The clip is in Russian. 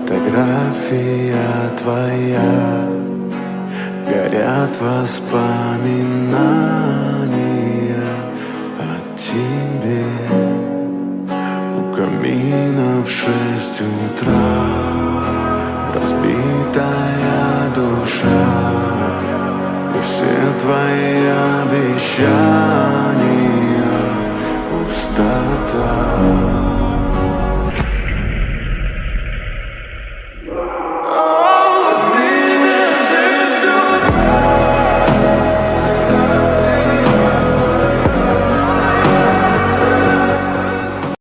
Фотография твоя, горят воспоминания о тебе. У камина в 6 утра разбитая душа, и все твои обещания пустота.